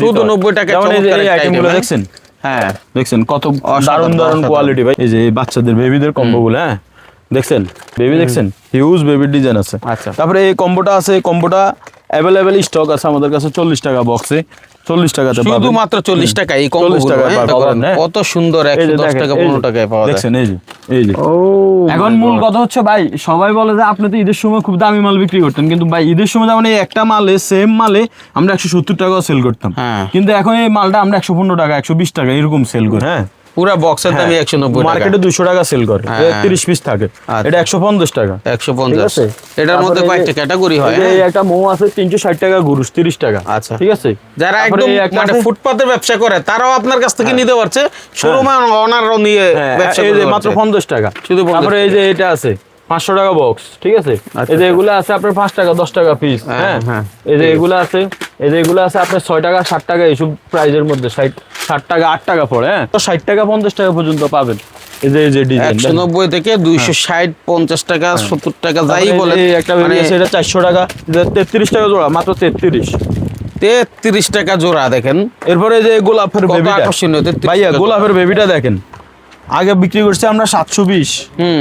শুধু 90 টাকা এই আইটেমগুলো দেখছেন? হ্যাঁ দেখছেন কত দারুণ দারুণ কোয়ালিটি ভাই। এই যে বাচ্চাদের বেবিদের কম্বোগুলো, হ্যাঁ দেখছেন বেবি, দেখছেন হিউজ বেবির ডিজাইন আছে। আচ্ছা তারপরে এই কম্বোটা আছে, কম্বোটা অ্যাভেলেবেল স্টক আছে আমাদের কাছে 40 টাকা বক্সে, 40 টাকাতে পাবেন, শুধু মাত্র 40 টাকা এই কম্বো 40 টাকায় পাবেন। কত সুন্দর 110 টাকা 15 টাকায় পাওয়া যায়। দেখছেন এই যে ও এখন মূল কথা হচ্ছে ভাই, সবাই বলে যে আপনি তো ঈদের সময় খুব দামি মাল বিক্রি করতেন, কিন্তু ভাই ঈদের সময় যেমন এই একটা মালে সেম মালে আমরা 170 টাকাও সেল করতাম, কিন্তু এখন এই মালটা আমরা 115 টাকা 120 টাকা এরকম সেল করি। হ্যাঁ পুরো বক্সের দামই 190 টাকা, মার্কেটে 200 টাকা সেল করে, 30 পিস থাকে, এটা 150 টাকা 150। এটার মধ্যে কয়েকটা ক্যাটাগরি হয়। এই একটা মৌ আছে 360 টাকা গুরুস 30 টাকা। আচ্ছা ঠিক আছে, যারা একদম মানে ফুটপাতের ব্যবসা করে তারাও আপনার কাছ থেকে নিতে পারছে, শোরুমে অনারও নিয়ে ব্যবসা করে, এই যে মাত্র 50 টাকা শুধু। তারপরে এই যে এটা আছে 500 টাকা বক্স, ঠিক আছে, এই যে এগুলো আছে আপনার 5 টাকা 10 টাকা পিস। হ্যাঁ এই যে এগুলো আছে, এই যে এগুলো আছে আপনার 6 টাকা 7 টাকা এইসব প্রাইজের মধ্যে, 60 টাকা 8 টাকা পড়ে। হ্যাঁ তো 60 টাকা 50 টাকা পর্যন্ত পাবেন। এই যে ডিজাইন 190 থেকে 260 50 টাকা 70 টাকা যাই বলেন। একটা বেবি আছে এটা 400 টাকা, 33 টাকা জোড়া, মাত্র 33 টাকা জোড়া। দেখেন এরপরে যে গোলাপের বেবিটা আকর্ষণীয়, ভাইয়া গোলাপের বেবিটা দেখেন, আগে বিক্রি করছে আমরা 720,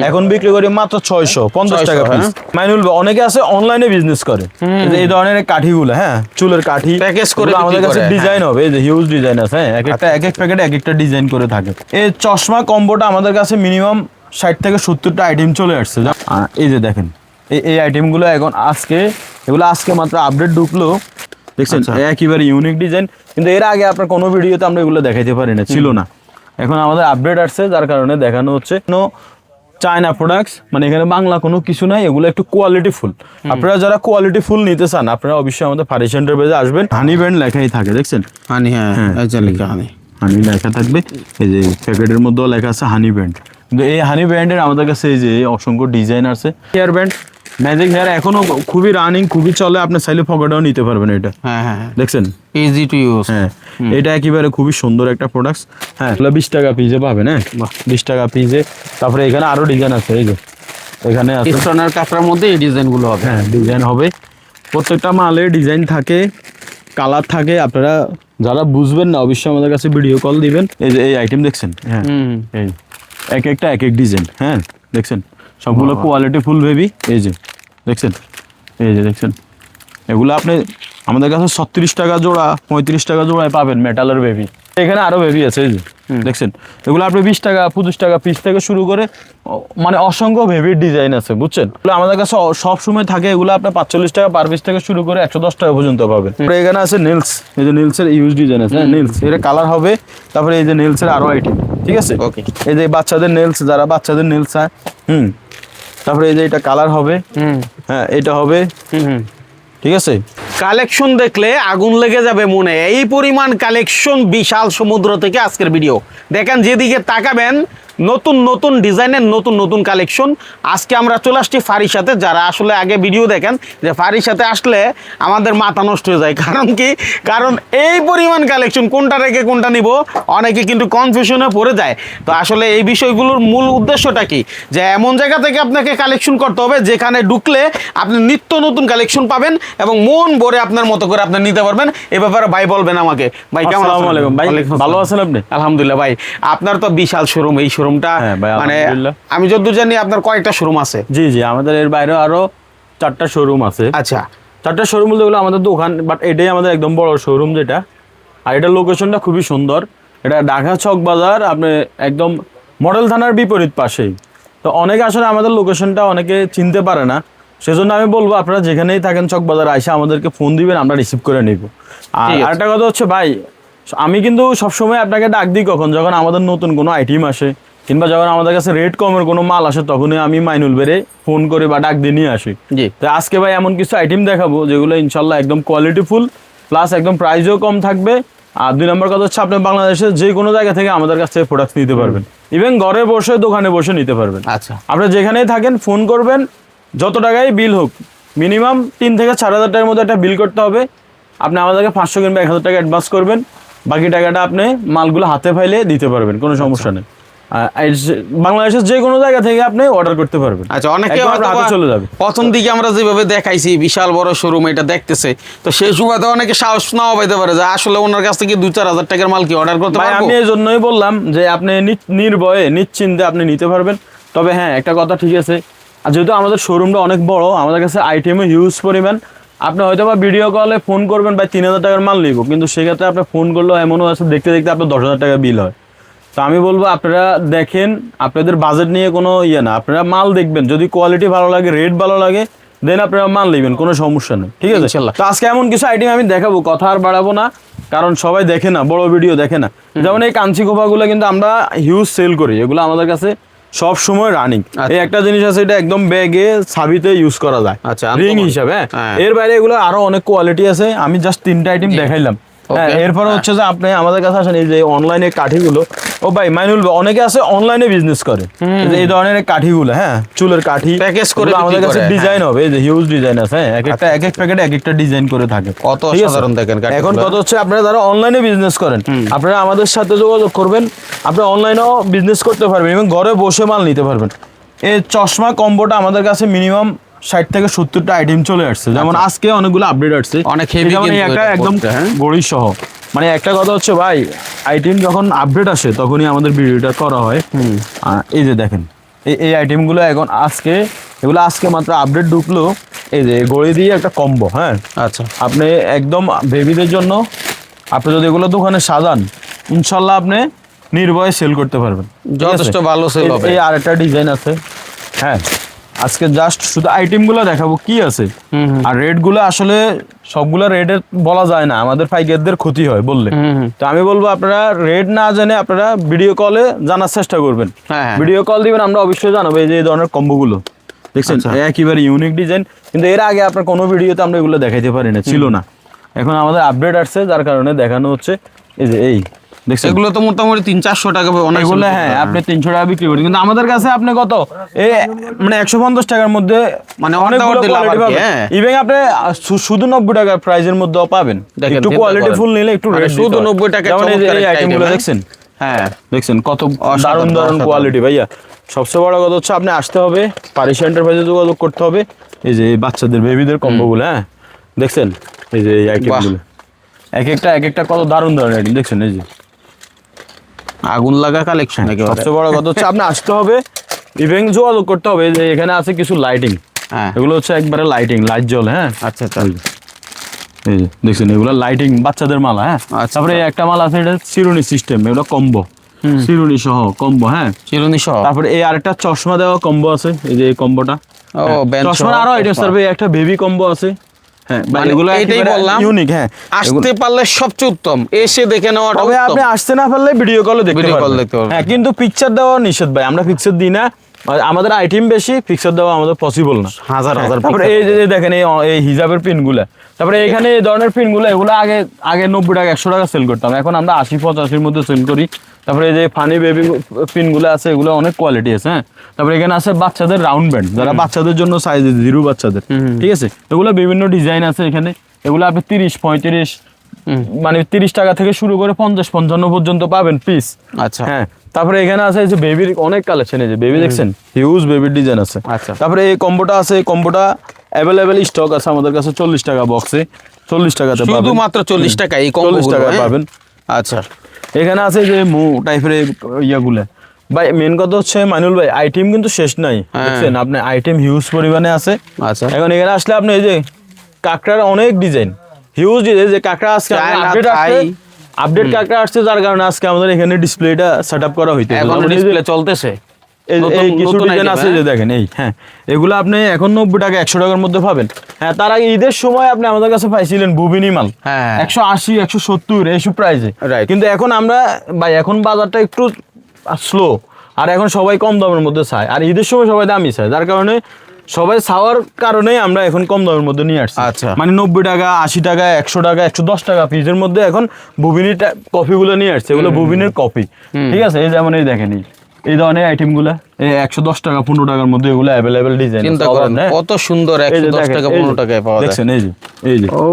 এখন বিক্রি করি মাত্র 650 টাকা পিস। মাইনুল অনেকে আছে অনলাইনে বিজনেস করে, এই ধরনের কাঠিগুলো, হ্যাঁ চুলের কাঠি প্যাকেজ করে আমাদের কাছে ডিজাইন হবে, এই যে হিউজ ডিজাইন আছে, হ্যাঁ এক এক প্যাকেটে এক একটা ডিজাইন করে থাকে। এই চশমা কম্বোটা আমাদের কাছে মিনিমাম 60 থেকে 70টা আইটেম চলে আসছে। এই যে দেখেন এই আইটেমগুলো এখন এগুলো আজকে মাত্র আপডেট ঢুকলো, দেখছেন একেবারে ইউনিক ডিজাইন, কিন্তু এর আগে আপনার কোনো ভিডিওতে আমরা এগুলো দেখাইতে পারি না, ছিল না, এখন আমাদের আপডেট আসছে যার কারণে দেখানো হচ্ছে। চায়না প্রোডাক্টস, মানে এখানে বাংলা কোনো কিছু নাই, এগুলো একটু কোয়ালিটি ফুল। আপনারা যারা কোয়ালিটি ফুল নিতে চান আপনারা অবশ্যই আমাদের ফারিস এন্টারপ্রাইজে আসবেন। হানি ব্র্যান্ড লেখাই থাকে, দেখছেন হানি, হ্যাঁ লেখা হানি লেখা থাকবে, এই যে প্যাকেটের মধ্যেও লেখা আছে হানি ব্র্যান্ড। কিন্তু এই হানি ব্র্যান্ডের আমাদের কাছে এই যে অসংখ্য ডিজাইন আছে। হেয়ার ব্যান্ড ম্যাজিক হেয়ার এখনো খুবই রানিং, খুবই চলে, আপনি চাইলে পকেটেও নিতে পারবেন এটা। হ্যাঁ দেখছেন ইজি টু ইউজ। হ্যাঁ এটা একেবারে খুবই সুন্দর একটা প্রোডাক্টস। হ্যাঁ 20 টাকা পিসে পাবেন, হ্যাঁ 20 টাকা পিসে। তারপরে এখানে আরো ডিজাইন আছে, এই যে এখানে আছে স্টোনের কাপড়ের মধ্যে এই ডিজাইনগুলো হবে। হ্যাঁ ডিজাইন হবে, প্রত্যেকটা মালে ডিজাইন থাকে, কালার থাকে। আপনারা যারা বুঝবেন না অবশ্যই আমাদের কাছে ভিডিও কল দিবেন। এই যে এই আইটেম দেখছেন, হ্যাঁ এই এক একটা এক এক ডিজাইন, হ্যাঁ দেখছেন সবগুলো কোয়ালিটি ফুল বেবি। এই যে দেখছেন, এই যে দেখছেন এগুলো আপনি আমাদের কাছে 36 টাকা জোড়া 35 টাকা জোড়ায় পাবেন মেটালের বেবি। এখানে আরো বেবি আছে, এই যে দেখছেন এগুলো আপনি 20 টাকা 25 টাকা পিস থেকে শুরু করে মানে অসংখ্য বেবির ডিজাইন আছে, বুঝছেন। আমাদের কাছে সব সময় থাকে, এগুলো আপনার 45 টাকা পার পিস থেকে শুরু করে 110 টাকা পর্যন্ত পাবেন। এখানে আছে নেলস, এই যে নেলসের ইউজ ডিজাইন আছে, নেলস এটা কালার হবে। তারপরে এই যে নেলসের আরো আইটেম, ঠিক আছে, এই যে বাচ্চাদের নেলস, যারা বাচ্চাদের নেলস চায়, তারপরে এই যে এটা কালার হবে, হ্যাঁ এটা হবে, ঠিক আছে। কালেকশন দেখলে আগুন লেগে যাবে মনে, এই পরিমাণ কালেকশন বিশাল সমুদ্র থেকে আজকের ভিডিও দেখেন, যেদিকে তাকাবেন নতুন নতুন ডিজাইনের নতুন নতুন কালেকশন। আজকে আমরা চলে আসছি ফারির সাথে, যারা আসলে আগে ভিডিও দেখেন যে ফারির সাথে আসলে আমাদের মাথা নষ্ট হয়ে যায়, কারণ কি, কারণ এই পরিমাণ কালেকশন কোনটা রেখে কোনটা নিব অনেকে কিন্তু কনফিউশনে পড়ে যায়। তো আসলে এই বিষয়গুলোর মূল উদ্দেশ্যটা কি, যে এমন জায়গা থেকে আপনাকে কালেকশন করতে হবে যেখানে ঢুকলে আপনি নিত্য নতুন কালেকশন পাবেন এবং মন ভরে আপনার মতো করে আপনি নিতে পারবেন। এ ব্যাপারে ভাই বলবেন আমাকে। ভাই কেমন আছেন? ভাই ভালো আছেন আপনি? আলহামদুলিল্লাহ ভাই, আপনার তো বিশাল শোরুম, এই শোরুমটা মানে আমি যতদূর জানি আপনার কয়েকটা শোরুম আছে। জি জি আমাদের এর বাইরে আরো 4টা শোরুম আছে। আচ্ছা 4টা শোরুম বলতে গেলে আমাদের দোকান, বাট এটাই আমাদের একদম বড় শোরুম যেটা। আর এটার লোকেশনটা খুবই সুন্দর, এটা ঢাকা চক বাজার, আপনি একদম মডেল থানার বিপরীত পাশেই। তো অনেকে আসলে আমাদের লোকেশনটা অনেকে চিনতে পারে না, সেজন্য আমি বলবো আপনারা যেখানেই থাকেন চক বাজার আইসা আমাদেরকে ফোন দিবেন, আমরা রিসিভ করে নিব। আর আরেকটা কথা হচ্ছে ভাই, আমি কিন্তু সবসময় আপনাকে ডাক দিই কখন, যখন আমাদের নতুন কোনো আইটেম আসে কিংবা যখন আমাদের কাছে রেট কমের কোনো মাল আসে, তখনই আমি মাইনুল বেরে ফোন করে বা ডাক দিয়ে নিয়ে আসি। জি তো আজকে ভাই এমন কিছু আইটেম দেখাবো যেগুলো ইনশাল্লাহ একদম কোয়ালিটি ফুল, প্লাস একদম প্রাইসও কম থাকবে। আর 2 নম্বর কথা হচ্ছে আপনি বাংলাদেশের যে কোনো জায়গা থেকে আমাদের কাছ থেকে প্রোডাক্ট নিতে পারবেন, ইভেন ঘরে বসে দোকানে বসে নিতে পারবেন। আচ্ছা আপনি যেখানেই থাকেন ফোন করবেন, যত টাকাই বিল হোক মিনিমাম 3 থেকে 4,000 টাকার মধ্যে একটা বিল করতে হবে। আপনি আমাদেরকে 500 কিংবা 1,000 টাকা অ্যাডভান্স করবেন, বাকি টাকাটা আপনি মালগুলো হাতে ফাইলে দিতে পারবেন, কোনো সমস্যা নেই। বাংলাদেশের যে কোনো জায়গা থেকে আপনি অর্ডার করতে পারবেন। আচ্ছা, অনেকে একদম হয়তো হাতে চলে যাবে। প্রথম দিকে আমরা যেভাবে দেখাইছি বিশাল বড় শোরুম এটা দেখতেছে, তো সেই সুবাদে অনেকে সাহস নাও পাইতে পারে যে আসলে ওনার কাছ থেকে 2-4 হাজার টাকার মাল কি অর্ডার করতে ভাই পারবো। আমি এই জন্যই বললাম যে আপনি নির্ভয়ে নিশ্চিন্তে আপনি নিতে পারবেন। তবে হ্যাঁ, একটা কথা ঠিক আছে, আর যেহেতু আমাদের শোরুমটা অনেক বড়, আমাদের কাছে আইটেমও হিউজ পরিমাণ। আপনি হয়তো বা ভিডিও কলে ফোন করবেন ভাই 3,000 টাকার মাল নিব, কিন্তু সেক্ষেত্রে আপনি ফোন করলেও এমনও আছে দেখতে দেখতে আপনার 10,000 টাকা বিল হয়। তো আমি বলবো আপনারা দেখেন, আপনাদের বাজেট নিয়ে কোনো ইয়ে না, আপনারা মাল দেখবেন, যদি কোয়ালিটি ভালো লাগে, রেট ভালো লাগে, দেন আপনারা মাল নেবেন, কোনো সমস্যা নেই, ঠিক আছে ইনশাল্লাহ। তো আজকে এমন কিছু আইটেম আমি দেখাবো, কথা আর বাড়াবো না, কারণ সবাই দেখে না, বড় ভিডিও দেখে না। যেমন এই কাঞ্চি খোপাগুলো কিন্তু আমরা হিউজ সেল করি, এগুলো আমাদের কাছে সব সময় রানিং। এই একটা জিনিস আছে, এটা একদম ব্যাগে সাবিতে ইউজ করা যায়, আচ্ছা, রিং হিসাবে। হ্যাঁ। এর বাইরে এগুলো আরো অনেক কোয়ালিটি আছে, আমি জাস্ট 3টা আইটেম দেখাইলাম। হ্যাঁ, এরপরে হচ্ছে যে আপনি আমাদের কাছে আসেন, এই যে অনলাইনে কাঠিগুলো, ও ভাই মাইনুল ভাই, অনেকে আছে অনলাইনে বিজনেস করে, এই ধরনের কাঠিগুলো, হ্যাঁ চুলের কাঠি প্যাকেজ করে এগুলো আমাদের বিক্রি কাছে করে, ডিজাইন হবে, এই যে হিউজ ডিজাইন আছে, হ্যাঁ এক এক প্যাকেটে এক একটা ডিজাইন করে থাকে, কত ঠিক আছে? সাধারণ দেখেন কাঠিগুলো। এখন কত হচ্ছে, আপনারা যারা অনলাইনে বিজনেস করেন, আপনারা আমাদের সাথে যোগাযোগ করবেন, আপনি অনলাইনেও বিজনেস করতে পারবেন এবং ঘরে বসে মাল নিতে পারবেন। এই চশমা কম্বোটা আমাদের কাছে মিনিমাম 60 থেকে 70টা আইটেম চলে আসছে, যেমন আজকে অনেকগুলো আপডেট আসছে, অনেক heavy যেমন এই কিন্তু একটা এটা একদম করতে, হ্যাঁ? গড়ি সহ। মানে একটা কথা হচ্ছে ভাই, আইটেম যখন আপডেট আসে তখনই আমাদের ভিডিওটা করা হয়। এই যে দেখেন, এই আইটেমগুলো এখন আজকে, এগুলো আজকে মাত্র আপডেট ঢুকলো। এই যে গড়ি দিয়ে একটা কম্বো, হ্যাঁ আচ্ছা, আপনি একদম বেবিদের জন্য আপনি যদি এগুলো দোকানে সাজান, ইনশাল্লাহ আপনি নির্ভয়ে সেল করতে পারবেন, ঠিক আছে? যথেষ্ট ভালো সেল হবে। এই আরেকটা ডিজাইন আছে, হ্যাঁ আজকে জাস্ট শুধু আইটেমগুলো দেখাবো কি আছে। আর রেটগুলো আসলে সবগুলো রেটে বলা যায় না, আমাদের পাইকারদের ক্ষতি হয় বললে। তো আমি বলবো আপনারা রেট না জেনে আপনারা ভিডিও কলে জানার চেষ্টা করবেন। হ্যাঁ। ভিডিও কল দিবেন, আমরা অবশ্যই জানাবো। এই যে এই ধরনের কম্বোগুলো দেখছেন, একেবারে ইউনিক ডিজাইন, কিন্তু এর আগে আপনার কোনো ভিডিওতে আমরা এগুলো দেখাইতে পারি না, ছিল না। এখন আমাদের আপডেট আসছে, যার কারণে দেখানো হচ্ছে। এই যে এই দেখছেন, এগুলো তো মোটামুটি 300-400 টাকা অনেক। এগুলো হ্যাঁ আপনি 300 টাকা বিক্রি করেন, কিন্তু আমাদের কাছে আপনি কত এই মানে 150 টাকার মধ্যে মানে অনেকগুলো অর্ধেক লাভ আর কোয়ালিটি কি, পাবেন। হ্যাঁ। ইভেন আপনি শুধু 90 টাকার প্রাইজের মধ্যেও পাবেন, দেখেন, একটু চিন্তা কোয়ালিটি করেন। ফুল নিলে একটু মানে রেট শুধু 90 টাকায় যেমন এই যে চমৎকার এই একটা আইটেমগুলো item, দেখছেন, হ্যাঁ দেখছেন কত অসাধারণ, দারুণ দারুণ অসাধারণ। কোয়ালিটি ভাইয়া। সবচেয়ে বড় কথা হচ্ছে আপনি আসতে হবে, পারিস এন্টারপ্রাইজে যোগাযোগ করতে হবে। এই যে এই বাচ্চাদের বেবিদের কম্বোগুলো, হ্যাঁ দেখছেন, এই যে এই আইটেমগুলো এক একটা কত দারুণ দারুণ আইটেম দেখছেন। এই যে আগুন লাগা কালেকশন একেবারে। সবচেয়ে বড় কথা হচ্ছে আপনি আসতে হবে, ইভেন যোগাযোগ করতে হবে। এই যে এখানে আছে কিছু লাইটিং, হ্যাঁ, এগুলো হচ্ছে একবারে লাইটিং, লাইট জ্বলে, হ্যাঁ আচ্ছা আচ্ছা। এই যে দেখছেন এগুলো লাইটিং, বাচ্চাদের মালা, হ্যাঁ আচ্ছা। তারপরে এই একটা মালা আছে, এটা চিরুনি সিস্টেম, এগুলো কম্বো, চিরুনি সহ কম্বো, হ্যাঁ চিরুনি সহ। তারপরে এই আরেকটা চশমা দেওয়া কম্বো আছে, এই যে এই কম্বোটা, ও বেঞ্চ চশমার আরো আইটেম স্যার, একটা বেবি কম্বো আছে, হ্যাঁ মানে এগুলো এটাই বললাম, ইউনিক, হ্যাঁ আসতে পারলে সবচেয়ে উত্তম, এসে দেখে নেওয়াটা তবে উত্তম। আপনি আসতে না পারলে ভিডিও কলে দেখতে Video call পারবেন, দেখতে পারবেন। হ্যাঁ কিন্তু পিকচার দেওয়া নিষেধ ভাই, আমরা পিকচার দিই না, আমাদের আইটেম বেশি, পিকচার দেওয়া আমাদের পসিবল না। হাজার হাজার তারপরে এই যে দেখেন এই হিজাবের পিনগুলা, তারপরে এখানে এই ধরনের পিনগুলো, এগুলো আগে 90 টাকা 100 টাকা সেল করতাম, এখন আমরা 80-85-র মধ্যে সেল করি। তারপরে এই যে ফানি বেবি পিনগুলো আছে, এগুলো অনেক কোয়ালিটি আছে, হ্যাঁ তারপরে এখানে আছে বাচ্চাদের রাউন্ড ব্যান্ড, যারা বাচ্চাদের জন্য সাইজ, জিরো বাচ্চাদের, ঠিক আছে, এগুলো বিভিন্ন ডিজাইন আছে এখানে, এগুলো আপনি 30-35 মানে 30 টাকা থেকে শুরু করে 50-55 পর্যন্ত পাবেন পিস। আচ্ছা, হ্যাঁ তারপরে এখানে আছে এই যে বেবির অনেক কালেকশন, এই যে বেবি দেখছেন, হিউজ বেবির ডিজাইন আছে। আচ্ছা। তারপরে এই কম্বোটা আছে, এই কম্বোটা অ্যাভেলেবেল স্টক আছে আমাদের কাছে, 40 টাকা বক্সে, 40 টাকাতে পাবেন, শুধুমাত্র 40 টাকা এই 40 কম্বোগুলো, টাকায় হ্যাঁ? পাবেন। আচ্ছা, এখানে আছে যে মু টাইপের ইয়াগুলা ভাই, মেন কথা হচ্ছে মাইনুল ভাই, আইটেম কিন্তু শেষ নাই, দেখছেন আপনি, আইটেম হিউজ পরিমাণে আছে। আচ্ছা। এখন এখানে আসলে আপনি এই যে কাঁকড়ার অনেক ডিজাইন, হিউজ ডিজাইন, যে কাঁকড়া আজকে আপডেট আসছে, আপডেট কাঁকড়া আসছে, যার কারণে আজকে আমাদের এখানে ডিসপ্লেটা সেটআপ করা হইতে, এখন ডিসপ্লে চলতেছে। এই কিছু নতুন ডিজাইন item, আছে, যে দেখেন এই, হ্যাঁ এগুলো আপনি এখন 90 টাকা 100 টাকার মধ্যে পাবেন। হ্যাঁ তার আগে ঈদের সময় আপনি আমাদের কাছে পাইছিলেন বুবিনি মাল, হ্যাঁ। 180-170 এইসব প্রাইসে, Right. কিন্তু এখন আমরা ভাই, এখন বাজারটা একটু স্লো, আর এখন সবাই কম দামের মধ্যে চায়, আর ঈদের সময় সবাই দামি চায়, যার কারণে সবাই চাওয়ার কারণেই আমরা এখন কম দামের মধ্যে নিয়ে আসছি। আচ্ছা। মানে 90 টাকা 80 টাকা 100 টাকা 110 টাকা পিসের মধ্যে এখন বুবিনির কফিগুলো নিয়ে আসছে, এগুলো বুবিনের কফি, ঠিক আছে। এই যেমন এই দেখেন, এই ধরনের আইটেমগুলো 110 টাকা 15 টাকার মধ্যে এগুলো অ্যাভেলেবেল ডিজাইন চিন্তা করেন কত সুন্দর 110 টাকা 15 টাকায় পাওয়া যায়। দেখছেন এই যে ও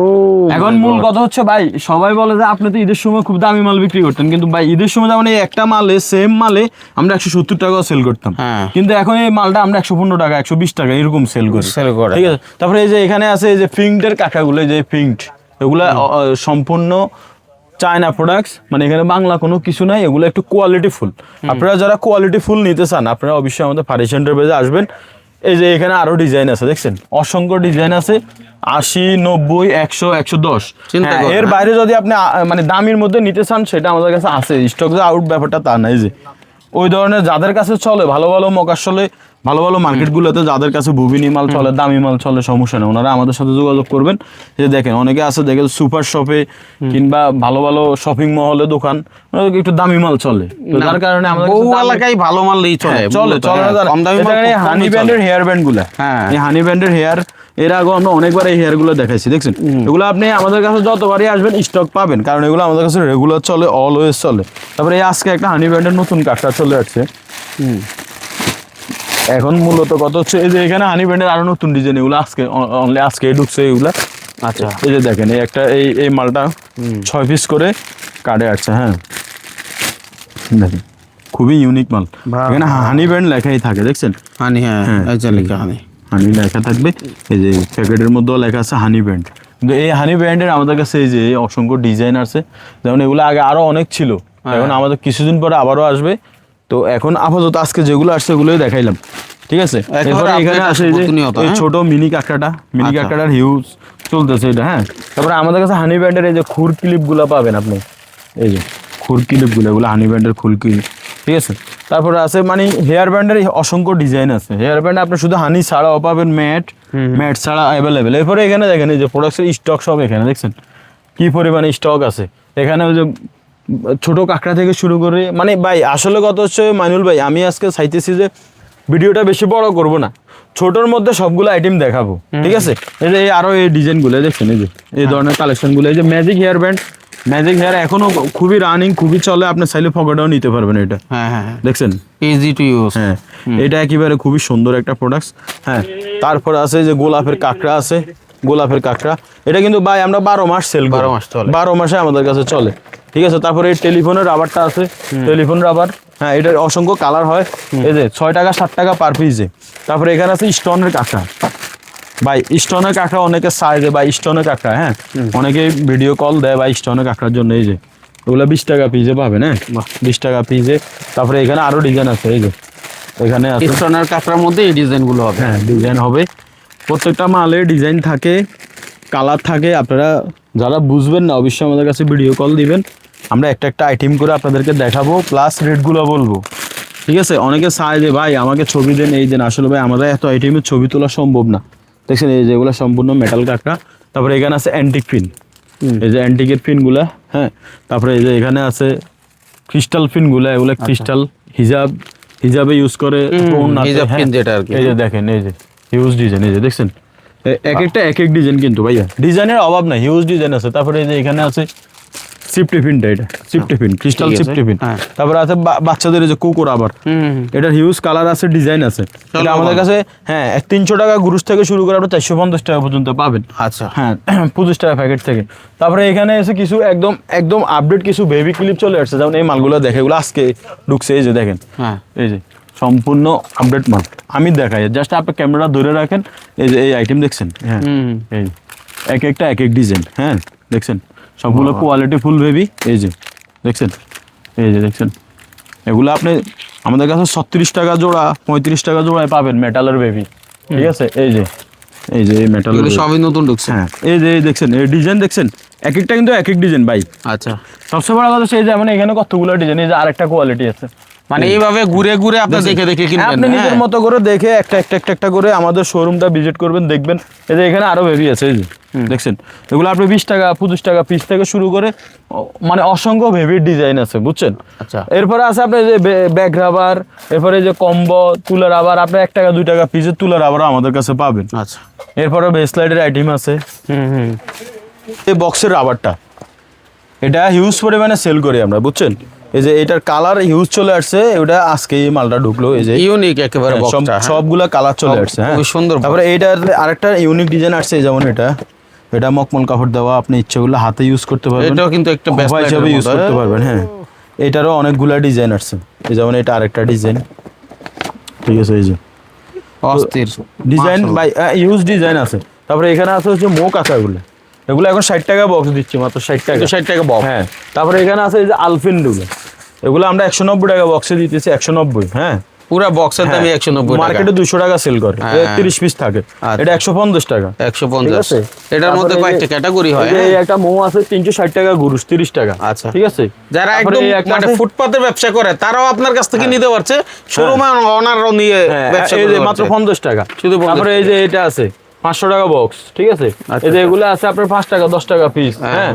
এখন মূল কথা হচ্ছে ভাই, সবাই বলে যে আপনি তো ঈদের সময় খুব দামি মাল বিক্রি করতেন, কিন্তু ভাই ঈদের সময় যেমন এই একটা মালে সেম মালে আমরা 170 টাকাও সেল করতাম, হ্যাঁ। কিন্তু এখন এই মালটা আমরা 115 টাকা 120 টাকা এরকম সেল করি। সেল করে। ঠিক আছে, তারপরে এই যে এখানে আছে এই যে ফিঙ্কটের কাঁটাগুলো, এই যে ফিঙ্কট, এগুলা সম্পূর্ণ চায়না প্রোডাক্টস, মানে এখানে বাংলা কোনো কিছু নাই, এগুলো একটু কোয়ালিটি ফুল। আপনারা যারা কোয়ালিটি ফুল নিতে চান আপনারা অবশ্যই আমাদের ফারিস এন্টারপ্রাইজে আসবেন। এই যে এখানে আরো ডিজাইন আছে, দেখছেন অসংখ্য ডিজাইন আছে, 80, 90, 100, 110। চিন্তা করেন, এর বাইরে যদি আপনি মানে দামির মধ্যে নিতে চান সেটা আমাদের কাছে আছে, স্টক যে আউট ব্যাপারটা তা নাই। যে ওই ধরনের যাদের কাছে চলে ভালো ভালো মকার চলে, ভালো ভালো মার্কেটগুলোতে যাদের কাছে বুবিনি মাল চলে, দামি মাল চলে, সমস্যা নেই, ওনারা আমাদের সাথে যোগাযোগ করবেন। যে দেখেন অনেকে আছে দেখেন সুপার শপে কিংবা ভালো ভালো শপিং মহলে দোকান, একটু দামি মাল চলে, তো যার কারণে আমাদের বহু এলাকায় ভালো মাল চলে চলে কম দামি মাল হানি ব্যান্ডের হেয়ার ব্যান্ড গুলা, হ্যাঁ এই হানি ব্যান্ডের হেয়ার, এর আগে আমরা অনেকবার এই হেয়ার গুলো দেখাইছি, দেখছেন এগুলো আপনি আমাদের কাছে যতবারই আসবেন স্টক পাবেন, কারণ এগুলো আমাদের কাছে রেগুলার চলে, অলওয়েজ চলে। তারপরে এই আজকে একটা হানি ব্যান্ডের নতুন কাঠটা চলে আসছে। এখন মূলত কত হচ্ছে, এই যে এখানে হানি ব্যান্ডের আরো নতুন ডিজাইন, এগুলো আজকে অনলি আজকে ঢুকছে এগুলা। আচ্ছা এই যে দেখেন এই একটা এই মালটা 6 পিস করে কাটে আসছে, হ্যাঁ দেখেন খুবই ইউনিক মাল, এখানে হানি ব্যান্ড লেখাই থাকে, দেখছেন হানি, হ্যাঁ এই যে লেখা হানি, হানি লেখা থাকবে, এই যে প্যাকেটের মধ্যেও লেখা আছে হানি ব্যান্ড। কিন্তু এই হানি ব্যান্ডের আমাদের কাছে এই যে অসংখ্য ডিজাইন আছে, যেমন এগুলো আগে আরো অনেক ছিল, এখন আমাদের কিছুদিন পরে আবারও আসবে। তো এখন আপাতত আজকে যেগুলো আসছে এগুলোই দেখাইলাম, ঠিক আছে। এরপরে এখানে আছে এই যে এই ছোট মিনি কাঁকড়াটার হিউজ চলতেছে এটা, হ্যাঁ। তারপরে আমাদের কাছে হানি ব্যান্ডের এই যে খুর ক্লিপ গুলো পাবেন আপনি, এই যে খুর ক্লিপ গুলো, এগুলো হানি ব্যান্ডের খুর ক্লিপ, ঠিক আছে। তারপরে আছে মানে হেয়ার ব্যান্ডের অসংখ্য ডিজাইন আছে, হেয়ার ব্যান্ড আপনি শুধু হানি ছাড়াও পাবেন, ম্যাট ছাড়া অ্যাভেলেবেল। এরপরে এখানে দেখেন এই যে প্রোডাক্টের স্টক সব এখানে দেখছেন কি পরিমাণে স্টক আছে। এখানে ওই যে ছোট কাঁকড়া থেকে শুরু করে, মানে ভাই আসলে কত হচ্ছে মাইনুল ভাই, আমি আজকে চাইতেছি যে ভিডিওটা বেশি বড় করব না, ছোটর মধ্যে সবগুলো আইটেম দেখাবো, ঠিক আছে। এই যে আরো এই ডিজাইনগুলো দেখছেন, এই যে এই ধরনের কালেকশনগুলো, এই যে magic hair band, magic hair এখনো খুবই রানিং, খুবই চলে, আপনি চাইলে পকেটেও নিতে পারবেন এটা, হ্যাঁ হ্যাঁ দেখছেন ইজি টু ইউজ, হ্যাঁ এটা একেবারে খুবই সুন্দর একটা প্রোডাক্টস, হ্যাঁ। তারপর আছে যে গোলাপের কাঁকড়া আছে, গোলাপের কাঁকড়া, এটা কিন্তু ভাই আমরা 12 মাস সেল করি, 12 মাস চলে, 12 মাসে আমাদের কাছে চলে, ঠিক আছে। তারপরে এই টেলিফোনের রাবারটা আছে, টেলিফোন রাবার, হ্যাঁ এটার অসংখ্য কালার হয়, এই যে 6 টাকা 7 টাকা পার পিসে। তারপরে এখানে আছে স্টোনের কাঁকড়া, ভাই স্টোনের কাঁকড়া অনেকে সাইজে, ভাই স্টোনের কাঁকড়া, হ্যাঁ অনেকে ভিডিও কল দেয় ভাই স্টোনের কাঁকড়ার জন্য, এই যে ওগুলো 20 টাকা পিসে পাবেন, হ্যাঁ 20 টাকা পিসে। তারপরে এখানে আরো ডিজাইন আছে, এই যে এখানে আছে স্টোনের কাঁকড়ার মধ্যে এই ডিজাইনগুলো হবে, হ্যাঁ ডিজাইন হবে, প্রত্যেকটা মালে ডিজাইন থাকে, কালার থাকে। আপনারা যারা বুঝবেন না অবশ্যই আমাদের কাছে ভিডিও কল দিবেন, আমরা একটা একটা আইটেম করে আপনাদেরকে দেখাবো, প্লাস রেটগুলো বলবো, ঠিক আছে। অনেকে চায় যে ভাই আমাকে ছবি দেন, এই দেন, আসলে ভাই আমাদের এত আইটেমের ছবি তোলা সম্ভব না, দেখছেন এই যেগুলো সম্পূর্ণ মেটাল কাঁকড়া। তারপরে এখানে আছে অ্যান্টিক পিন, এই যে অ্যান্টিকের পিনগুলা, হ্যাঁ। তারপরে এই যে এখানে আছে ক্রিস্টাল পিনগুলা, এগুলো ক্রিস্টাল হিজাবে ইউজ করে, হিজাব পিন যেটা আর কি, এই যে দেখেন এই যে হিউজ ডিজাইন, এই যে দেখছেন এক একটা এক এক ডিজাইন, কিন্তু ভাইয়া ডিজাইনের অভাব নাই, হিউজ ডিজাইন আছে। তারপরে এই যে এখানে আছে সিফটি পিনটা, এটা সিফটি পিন, ক্রিস্টাল সিফটি পিন। তারপরে আছে বাচ্চাদের এই যে কুকুর, আবার এটার হিউজ কালার আছে, ডিজাইন আছে, এটা আমাদের কাছে হ্যাঁ 300 টাকা গুরুস থেকে শুরু করে আপনার 450 টাকা পর্যন্ত পাবেন, আচ্ছা হ্যাঁ 25 টাকা প্যাকেট থেকে। তারপরে এখানে এসে কিছু একদম একদম আপডেট কিছু বেবি ক্লিপ চলে আসছে, যেমন এই মালগুলো দেখে, এগুলো আজকে ঢুকছে, এই যে দেখেন, হ্যাঁ এই যে সম্পূর্ণ আপডেট মাল, আমি দেখাই জাস্ট আপনি ক্যামেরা ধরে রাখেন, এই যে এই আইটেম দেখছেন, হ্যাঁ এই এক একটা এক এক ডিজাইন, হ্যাঁ দেখছেন সবগুলো কোয়ালিটি ফুল বেবি, এই যে দেখছেন, এই যে দেখছেন এগুলো আপনি আমাদের কাছে 36 টাকা জোড়া 35 টাকা জোড়ায় পাবেন মেটালের বেবি, ঠিক আছে। এই যে এই যে এই মেটালের সবই নতুন ঢুকছে, হ্যাঁ এই যে দেখছেন এই ডিজাইন দেখছেন, এক একটা কিন্তু এক এক ডিজাইন ভাই। আচ্ছা সবচেয়ে বড় কথা সেই যে মানে এখানে কতগুলো ডিজাইন, এই যে আরেকটা কোয়ালিটি আছে, মানে এইভাবে ঘুরে ঘুরে আপনি দেখে দেখে কিনবেন, আপনি নিজের মতো করে দেখে একটা একটা করে আমাদের শোরুমটা ভিজিট করবেন, দেখবেন এই যে এখানে আরো বেবি আছে, এই যে দেখছেন এগুলো আপনি 20 টাকা 25 টাকা পিস থেকে শুরু করে মানে অসংখ্য বেবির ডিজাইন আছে, বুঝছেন। আচ্ছা এরপরে আছে আপনার যে ব্যাগ রাবার, এরপরে যে কম্বো তুলা রাবার, আপনি 1 টাকা 2 টাকা পিসের তুলা রাবার আমাদের কাছে পাবেন। আচ্ছা এরপরে বেসলাইটের আইটেম আছে, এই বক্সের রাবারটা এটা হিউজ পরিমাণে সেল করি আমরা, বুঝছেন। এই যে এটার কালার হিউজ চলে আসছে, ওটা আজকে এই মালটা ঢুকলো। এই যে ইউনিক একেবারে বক্সটা, হ্যাঁ। সবগুলা কালার চলে আসছে, হ্যাঁ খুবই সুন্দর। তারপরে এইটার আরেকটা ইউনিক ডিজাইন আসছে, যেমন এটা মকমল কাপড় দেওয়া, আপনি ইচ্ছেগুলো হাতে ইউজ করতে পারবেন, এটাও কিন্তু একটা বেস্ট খোপা হিসেবে ইউজ করতে পারবেন, হ্যাঁ। এটারও অনেকগুলা ডিজাইন আসছে, এই যেমন এটা আরেকটা ডিজাইন, ঠিক আছে। এই যে অস্থির ডিজাইন বাই ইউজ ডিজাইন আছে। তারপরে এখানে আছে হচ্ছে মো কাঁচাগুলো, এগুলো এখন 60 টাকা বক্স দিচ্ছি, মাত্র 60 টাকা, 60 টাকা বক্স, হ্যাঁ। তারপরে এখানে আছে এই যে আলফিনগুলো, এগুলো আমরা 190 টাকা বক্সে দিতেছি, 190, হ্যাঁ। পুরা বক্সের দামই 190 টাকা, মার্কেটে 200 টাকা সেল করে, 30 পিস থাকে, এটা 150 টাকা, 150। এটার মধ্যে কয়েকটা ক্যাটাগরি হয়, এই একটা মো আছে 360 টাকা গুরুস, 30 টাকা, আচ্ছা ঠিক আছে। যারা একদম মানে ফুটপাতের ব্যবসা করে তারাও আপনার কাছ থেকে নিতে পারছে, শোরুমে ওনারও নিয়ে ব্যবসা এই করতে যে মাত্র পারছে। 50 টাকা শুধু 50 তারপরে এই যে এটা আছে 500 টাকা বক্স, ঠিক আছে। এই যে এগুলো আছে আপনার 5 টাকা 10 টাকা পিস, হ্যাঁ।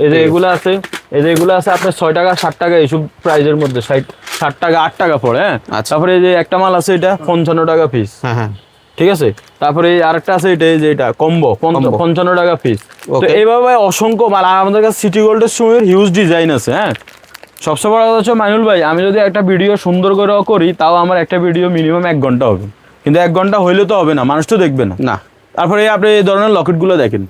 এই যে এগুলো আছে, এই যে এগুলো আছে আপনার 6 টাকা 60 টাকা, এইসব প্রাইজের মধ্যে 60 টাকা 8 টাকা পড়ে, হ্যাঁ। তারপরে এই যে একটা মাল আছে এটা 55 টাকা পিস, হ্যাঁ হ্যাঁ, ঠিক আছে। তারপরে এই আরেকটা আছে এটা, এই যে এটা কম্বো 55 টাকা পিস। তো এইভাবে অসংখ্য মাল, আর আমাদের কাছে সিটি গোল্ডের সময়ের হিউজ ডিজাইন আছে, হ্যাঁ। সবচেয়ে বড় কথা হচ্ছে মাইনুল ভাই, আমি যদি একটা ভিডিও সুন্দর করে করি, তাও আমার একটা ভিডিও মিনিমাম 1 ঘন্টা হবে, কিন্তু 1 ঘন্টা হইলে তো হবে না, মানুষ তো দেখবে না। না। তারপরে আপনি এই ধরনের লকেটগুলো দেখেন,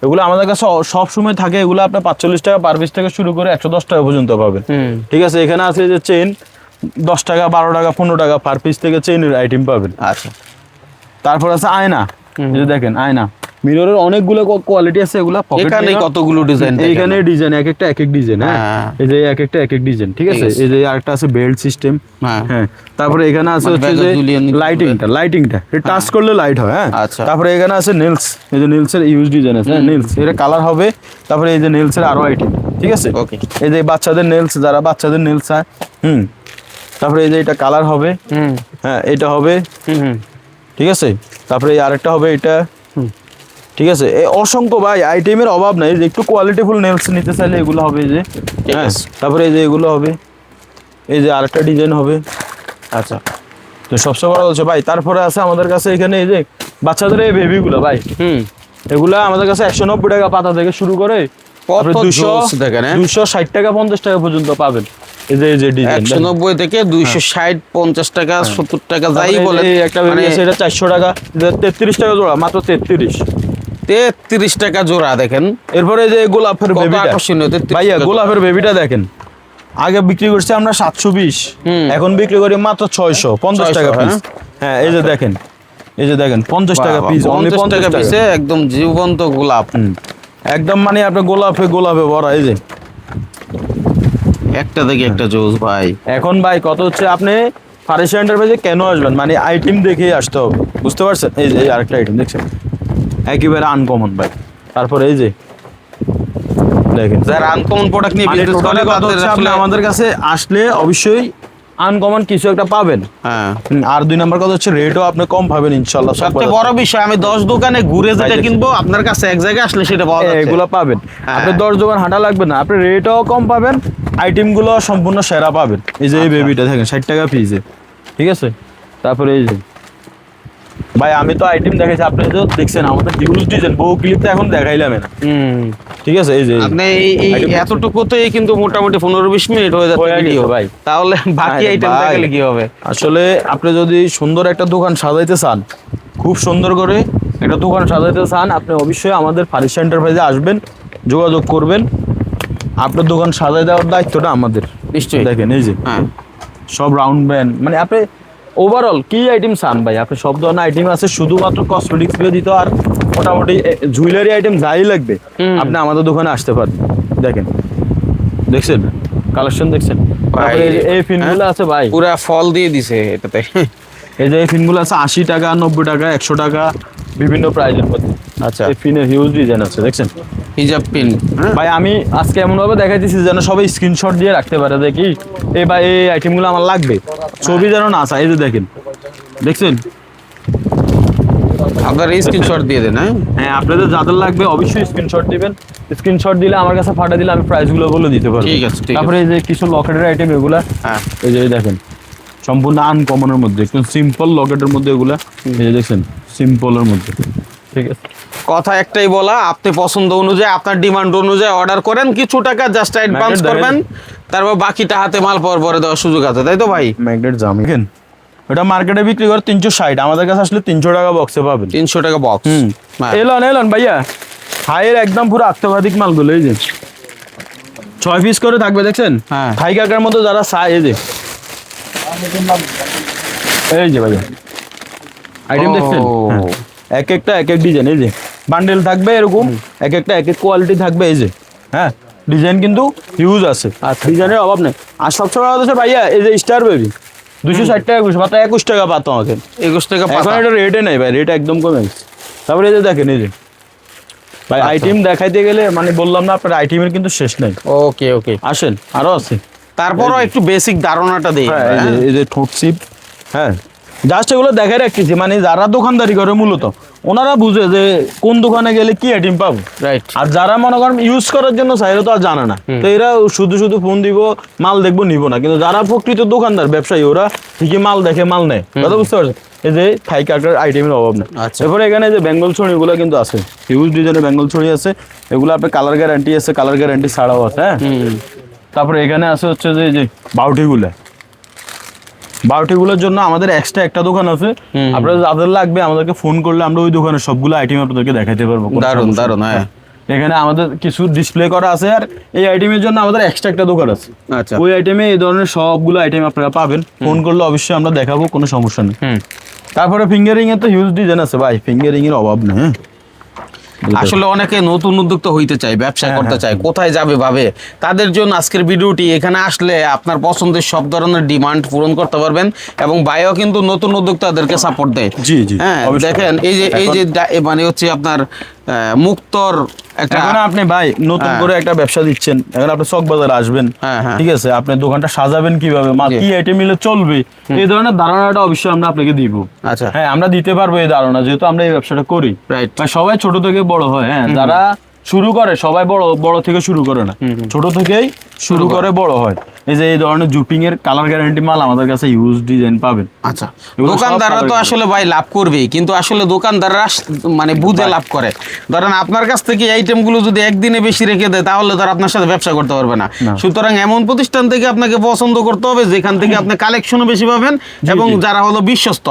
এগুলো আমাদের কাছে সব সময় থাকে, এগুলো আপনার 45 টাকা পার পিস থেকে শুরু করে 110 টাকা পর্যন্ত পাবেন, ঠিক আছে। এখানে আছে যে চেইন 10 টাকা 12 টাকা 15 টাকা পার পিস থেকে চেইনের আইটেম পাবেন, আচ্ছা। তারপর আছে আয়না, এই যে দেখেন আয়না, মিররের অনেকগুলো কোয়ালিটি আছে, এগুলা এখানে কতগুলো ডিজাইন, এইখানে ডিজাইন এক একটা এক ডিজাইন, হ্যাঁ। এই যে এক একটা এক ডিজাইন, ঠিক আছে। এই যে আরেকটা আছে বেল্ট সিস্টেম, হ্যাঁ। তারপরে এখানে আছে হচ্ছে যে লাইটিংটা এটা টাচ করলে লাইট হয়, হ্যাঁ। তারপরে এখানে আছে নেলস, এই যে নেলসের ইউজ ডিজাইন আছে, নেলস এটা কালার হবে। তারপরে এই যে নেলসের আরো আইটেম, ঠিক আছে। এই যে বাচ্চাদের নেলস, যারা বাচ্চাদের নেলস চায়, তারপরে এই যে এটা কালার হবে, হ্যাঁ এটা হবে, ঠিক আছে। তারপরে এই আরেকটা হবে এটা, ঠিক আছে। এই অসংখ্য ভাই আইটেমের অভাব নাই, যে একটু কোয়ালিটিফুল নেলস নিতে চাইলে এগুলো হবে, এই যে, হ্যাঁ। তারপরে এই যে এগুলো হবে, এই যে আরেকটা ডিজাইন হবে, আচ্ছা। তো সবচেয়ে বড় হচ্ছে ভাই, তারপরে আছে আমাদের কাছে এখানে এই যে বাচ্চাদের এই বেবিগুলো ভাই, এগুলা আমাদের কাছে 190 টাকা পাতা থেকে শুরু করে 260 টাকা 50 টাকা পর্যন্ত পাবেন। এই যে 190 থেকে 260 50 টাকা 70 টাকা যাই বলে, একটা বেবি আছে এটা 400 টাকা, 33 টাকা জোড়া, মাত্র 33 টাকা জোড়া। দেখেন এরপরে যে গোলাপের বেবিটা, ভাইয়া গোলাপের বেবিটা দেখেন, আগে বিক্রি করছি আমরা 720, এখন বিক্রি করি মাত্র 650 টাকা পিস, হ্যাঁ। এই যে দেখেন, এই যে দেখেন 50 টাকা পিস, 50 টাকা পিসে একদম জীবন্ত গোলাপ, একদম মানে আপনার গোলাপে ভরা। এই যে একটা থেকে একটা জোস ভাই। এখন ভাই কত হচ্ছে, আপনি ফার্নিচার এন্টারপ্রাইজে কেন আসবেন, মানে আইটেম দেখেই আসতে হবে, বুঝতে পারছেন। এই যে আরেকটা আইটেম দেখছেন, একেবারে আনকমন ভাই। তারপরে এই যে দেখেন, যারা আনকমন প্রোডাক্ট নিয়ে বিজনেস করে, আপনি আমাদের কাছে আসলে অবশ্যই আনকমন কিছু একটা পাবেন, হ্যাঁ। আর 2 নাম্বার কথা হচ্ছে রেটও আপনি কম পাবেন ইনশাআল্লাহ। সবচেয়ে বড় বিষয়, আমি 10 দোকানে ঘুরে যেটা কিনবো, আপনার কাছে এক জায়গায় আসলে সেটা পাওয়া যাচ্ছে, এগুলো পাবেন। আপনি 10 দোকান হাঁটা লাগবে না, আপনি রেটও কম পাবেন, আইটেমগুলো সম্পূর্ণ সেরা পাবেন। এই যে এই বেবিটা দেখেন 60 টাকা পিসে, ঠিক আছে। তারপরে এই যে ভাই আমি তো আইটেম দেখাইছি, আপনি তো দেখছেন আমাদের হিউজ ডিজাইন, বহু ক্লিপ তো এখন দেখাইলাম না, ঠিক আছে। এই যে আপনি এই এতটুকুতেই কিন্তু মোটামুটি 15-20 মিনিট হয়ে যাচ্ছে ভিডিও ভাই, তাহলে বাকি আইটেম দেখালে কি হবে। আসলে আপনি যদি সুন্দর একটা দোকান সাজাইতে চান, খুব সুন্দর করে একটা দোকান সাজাইতে চান, আপনি অবশ্যই আমাদের ফার্নিচার এন্টারপ্রাইজে আসবেন, যোগাযোগ করবেন, আপনার দোকান সাজাই দেওয়ার দায়িত্বটা আমাদের। নিশ্চয়ই। দেখেন এই যে সব রাউন্ড ব্যান্ড, মানে আপনি ওভারঅল কি আইটেম চান ভাই, আপনি সব ধরনের আইটেম আছে, শুধুমাত্র কসমেটিক্স ব্যতীত আর মোটামুটি জুয়েলারি আইটেম যাই লাগবে আপনি আমাদের দোকানে আসতে পারেন। দেখেন, দেখছেন কালেকশন, দেখছেন। এই ফিনগুলো আছে ভাই, পুরা ফল দিয়ে দিছে এটাতে। এই যে এই ফিনগুলো আছে 80 টাকা 90 টাকা 100 টাকা, বিভিন্ন প্রাইজের মধ্যে। আচ্ছা, এই ফিনের হিউজ ডিজাইন আছে, দেখছেন। হিজাব পিন ভাই আমি আজকে এমন ভাবে দেখাইতেছি যেন সবাই স্ক্রিনশট দিয়ে রাখতে পারে, দেখি এই ভাই এই আইটেমগুলো আমার লাগবে, ছবি যেন না আসে। এই যে দেখেন, দেখছেন, আপনারা স্ক্রিনশট দিয়ে দেন। হ্যাঁ, আপনাদের যাদের লাগবে অবশ্যই স্ক্রিনশট দিবেন, স্ক্রিনশট দিলে আমার কাছে পাঠিয়ে দিলে আমি প্রাইসগুলো বলে দিতে পারবো। ঠিক আছে। তারপরে এই যে কিছু লকেটের আইটেম, এগুলা এই যে দেখেন সম্পূর্ণ আনকমনের মধ্যে, একদম সিম্পল লকেটের মধ্যে, এগুলা এই যে দেখছেন সিম্পলের মধ্যে, ঠিক আছে। কথা একটাই বলা, আপনি পছন্দ অনুযায়ী আপনার ডিমান্ড অনুযায়ী অর্ডার করেন, কিছু টাকা জাস্ট অ্যাডভান্স করবেন, তারপর বাকিটা হাতে মাল পাওয়ার পরে দেওয়ার সুযোগ আছে, তাই তো ভাই? ম্যাগনেট জাম দেখেন, এটা মার্কেটে বিক্রি করে 360, আমাদের কাছে আসলে 300 টাকা বক্সে পাবেন। 300 টাকা বক্স। এলন এলন ভাইয়া, হাইয়ের একদম পুরো আত্মঘাতিক মালগুলো, এই যে 6 পিস করে থাকবে দেখছেন, হ্যাঁ। থাই কাকার মতো যারা চায়, এই যে ভাইয়া আইটেম দেখছেন, হ্যাঁ। এক একটা এক এক ডিজাইন, এই যে বান্ডেল থাকবে এরকম, এক একটা এক এক কোয়ালিটি থাকবে, এই যে হ্যাঁ ডিজাইন কিন্তু হিউজ আছে, আর ডিজাইনের অভাব নেই। আর সবসময় হচ্ছে ভাইয়া এই যে স্টার বেবি 260 টাকা পিস, মাত্র 21 টাকা পাতো আমাকে, 21 টাকা এখন পাতা। এটা রেটে নেই ভাই, রেট একদম কমে গেছে। তারপরে এই যে দেখেন, এই যে ভাই আইটেম দেখাইতে গেলে মানে বললাম না আপনার আইটেমের কিন্তু শেষ নাই। ওকে ওকে, আসেন আরো আছে। তারপরও একটু বেসিক ধারণাটা দেই। হ্যাঁ, এই যে ঠোঁট সিপ, হ্যাঁ জাস্ট এগুলো দেখাই রাখতেছি, মানে যারা দোকানদারি করে মূলত ওনারা বুঝে যে কোন দোকানে গেলে কি আইটেম পাবো, রাইট। আর যারা মনে করেন ইউজ করার জন্য চাইলে তো আর জানে না, তো এরা শুধু শুধু ফোন দিব, মাল দেখবো, নিব না। কিন্তু যারা প্রকৃত দোকানদার ব্যবসায়ী, ওরা ঠিকই মাল দেখে মাল নেয়, কথা বুঝতে পারছেন? এই যে থাই কাটার আইটেমের অভাব নেই। আচ্ছা। এরপরে এখানে যে বেঙ্গল ছড়ি গুলো কিন্তু আছে, হিউজ ডিজাইনের বেঙ্গল ছড়ি আছে, এগুলো আপনার কালার গ্যারান্টি আছে, কালার গ্যারান্টি ছাড়াও আছে, হ্যাঁ। তারপরে এখানে আছে হচ্ছে যে এই যে বাউটিগুলোর জন্য আমাদের এক্সট্রা একটা দোকান আছে, আপনারা যাদের লাগবে আমাদেরকে ফোন করলে আমরা ওই দোকানের সবগুলো আইটেম আপনাদেরকে দেখাইতে পারবো। দারুন দারুন, হ্যাঁ। এখানে আমাদের কিছু ডিসপ্লে করা আছে, আর এই আইটেমের জন্য আমাদের এক্সট্রা একটা দোকান আছে। আচ্ছা। ওই আইটেমে এই ধরনের সবগুলো আইটেম আপনারা পাবেন, ফোন করলে অবশ্যই আমরা দেখাবো, কোনো সমস্যা নেই। তারপরে ফিঙ্গারিং এর তো হিউজ ডিজাইন আছে ভাই, ফিঙ্গারিং এর অভাব নেই, হ্যাঁ। আসলে অনেকে নতুন উদ্যোক্তা হইতে চায়, ব্যবসা করতে চায়, কোথায় যাবে ভাবে, তাদের জন্য আজকের ভিডিওটি। এখানে আসলে আপনার পছন্দের সব ধরনের ডিমান্ড পূরণ করতে পারবেন, এবং ভাইও কিন্তু নতুন উদ্যোক্তাদেরকে সাপোর্ট দেয়। জি জি, হ্যাঁ, অবশ্যই। দেখেন এই যে মানে হচ্ছে আপনার মুক্তর একটা, এখন আপনি ভাই নতুন করে একটা ব্যবসা দিচ্ছেন, এখন আপনি চক বাজার আসবেন, হ্যাঁ। ঠিক আছে, আপনি দোকানটা সাজাবেন কিভাবে, কি আইটেম নিলে চলবে, এই ধরনের ধারণাটা অবশ্যই আমরা আপনাকে দিব। আচ্ছা। হ্যাঁ, আমরা দিতে পারবো এই ধারণা, যেহেতু আমরা এই ব্যবসাটা করি। রাইট। সবাই ছোট থেকে বড় হয়, হ্যাঁ। যারা শুরু করে সবাই বড় থেকে শুরু করে না, ছোট থেকেই শুরু করে বড় হয়। এই যে এই ধরনের জুপিং এর কালার গ্যারান্টি মাল আমাদের কাছে ইউজ ডিজাইন পাবেন। আচ্ছা, দোকানদাররা তো আসলে ভাই লাভ করবেই, কিন্তু আসলে দোকানদাররা মানে বুঝে লাভ করে। ধরেন আপনার কাছ থেকে আইটেমগুলো যদি একদিনে বেশি রেখে দেয়, তাহলে তো আর আপনার সাথে ব্যবসা করতে পারবে না। সুতরাং এমন প্রতিষ্ঠান থেকে আপনাকে পছন্দ করতে হবে যেখান থেকে আপনি কালেকশনও বেশি পাবেন, এবং যারা হলো বিশ্বস্ত,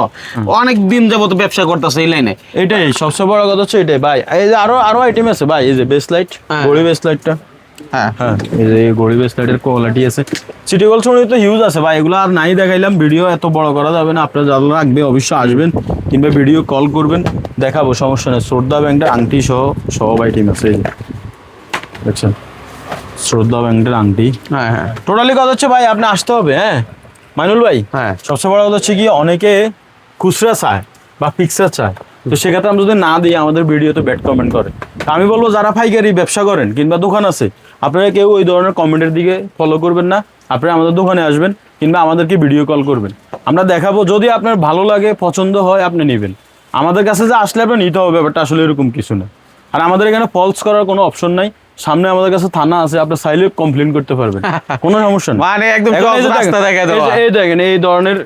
অনেক দিন যাবত ব্যবসা করতেছে এই লাইনে। এটাই সবচেয়ে বড় কথা হচ্ছে এটাই ভাই। এই যে আরো আইটেম আছে ভাই, এই যে বেস লাইট, ঘড়ি বেস লাইটটা, হ্যাঁ, এই যে ঘড়ি বেস লাইটের কোয়ালিটি আছে, সিটি গোল্ড ছড়ি তো হিউজ আছে ভাই। এগুলো আর নাই দেখাইলাম, ভিডিও এত বড় করা যাবে না। আপনারা যারা রাখবে অবশ্যই আসবেন, কিংবা ভিডিও কল করবেন, দেখাবো, সমস্যা নেই। শ্রদ্ধা ব্যাংকের আংটি সহ সব আইটেম আছে, এই যে দেখছেন শ্রদ্ধা ব্যাংকের আংটি। হ্যাঁ, টোটালি কথা হচ্ছে ভাই আপনি আসতে হবে, হ্যাঁ মাইনুল ভাই। হ্যাঁ। সবচেয়ে বড় কথা হচ্ছে কি, অনেকে খুচরা চায় বা পিকচার চায়, তো সেক্ষেত্রে আমরা যদি না দিই আমাদের ভিডিওতে ব্যাড কমেন্ট করে। তো আমি বলবো যারা পাইকারি ব্যবসা করেন কিংবা দোকান আছে, আপনারা কেউ ওই ধরনের কমেন্টের দিকে ফলো করবেন না। আপনারা আমাদের দোকানে আসবেন কিংবা আমাদেরকে ভিডিও কল করবেন, আমরা দেখাবো। যদি আপনার ভালো লাগে, পছন্দ হয়, আপনি নেবেন। আমাদের কাছে যে আসলে আপনার নিতে হবে, ব্যাপারটা আসলে এরকম কিছু না। আর আমাদের এখানে ফলস করার কোনো অপশন নাই, সামনে আমাদের কাছে থানা আছে, আপনি চাইলে কমপ্লেন করতে পারবেন, কোনো সমস্যা নেই। মানে একদম রাস্তা দেখা দেওয়া। এই দেখেন এই ধরনের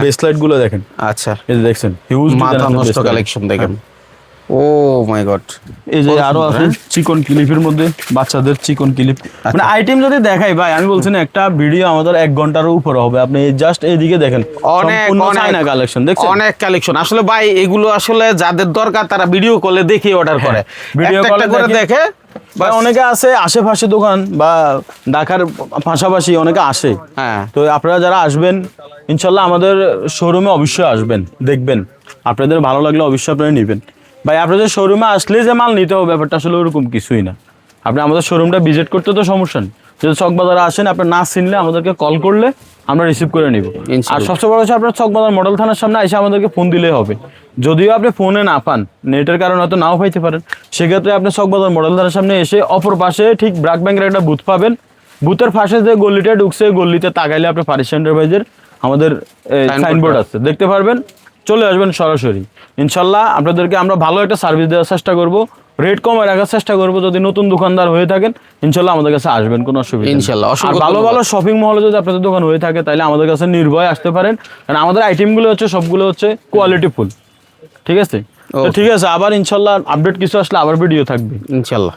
বেসলাইট গুলো দেখেন। আচ্ছা, এই যে দেখছেন হিউজ মাথা নষ্ট কালেকশন দেখেন। ও মাই গড, এই যে আরো আছে চিকন ক্লিপের মধ্যে, বাচ্চাদের চিকন ক্লিপ। মানে আইটেম যদি দেখাই ভাই, আমি বলছি না, একটা ভিডিও আমাদের 1 ঘন্টার উপরে হবে। আপনি জাস্ট এইদিকে দেখেন, অনেক কালেকশন দেখছেন, অনেক কালেকশন। আসলে ভাই এগুলো আসলে যাদের দরকার তারা ভিডিও কলে দেখে অর্ডার করে, ভিডিও কলে করে দেখে। বা অনেকে আছে আশেপাশে দোকান বা ঢাকার পাশাপাশি অনেকে আসে। হ্যাঁ, তো আপনারা যারা আসবেন ইনশাল্লাহ আমাদের শোরুমে অবশ্যই আসবেন, দেখবেন, আপনাদের ভালো লাগলে অবশ্যই আপনারা নেবেন। ভাই আপনাদের শোরুমে আসলে যে মাল নিতে হবে, ব্যাপারটা আসলে ওরকম কিছুই না। আপনি আমাদের শোরুমটা ভিজিট করতে তো সমস্যা নেই। যদি চকবাজারে আসেন, আপনি না চিনলে আমাদেরকে কল করলে আমরা রিসিভ করে নিব। আর সবচেয়ে বড় হচ্ছে আপনার চকবাজার মডেল থানার সামনে এসে আমাদেরকে ফোন দিলেই হবে। যদিও আপনি ফোনে না পান, নেটের কারণে হয়তো নাও পাইতে পারেন, সেক্ষেত্রে আপনি চকবাজার মডেল থানার সামনে এসে অপর পাশে ঠিক ব্রাক ব্যাংকের একটা বুথ পাবেন। বুথের পাশে যে গলিটা ঢুকছে, গলিতে তাকাইলে আপনি পারিস এন্টারপ্রাইজের আমাদের সাইনবোর্ড আছে, দেখতে পারবেন। চলে আসবেন সরাসরি, ইনশাল্লাহ আপনাদেরকে আমরা ভালো একটা সার্ভিস দেওয়ার চেষ্টা করব, রেট কমে রাখার চেষ্টা করব। যদি নতুন দোকানদার হয়ে থাকেন ইনশাল্লাহ আমাদের কাছে আসবেন, কোনো অসুবিধা নেই। ইনশাল্লাহ। আর ভালো ভালো শপিং মহলে যদি আপনাদের দোকান হয়ে থাকে, তাহলে আমাদের কাছে নির্ভয়ে আসতে পারেন, কারণ আমাদের আইটেমগুলো হচ্ছে সবগুলো হচ্ছে কোয়ালিটি ফুল। ঠিক আছে, তো ঠিক আছে, আবার ইনশাল্লাহ আপডেট কিছু আসলে আবার ভিডিও থাকবে ইনশাল্লাহ।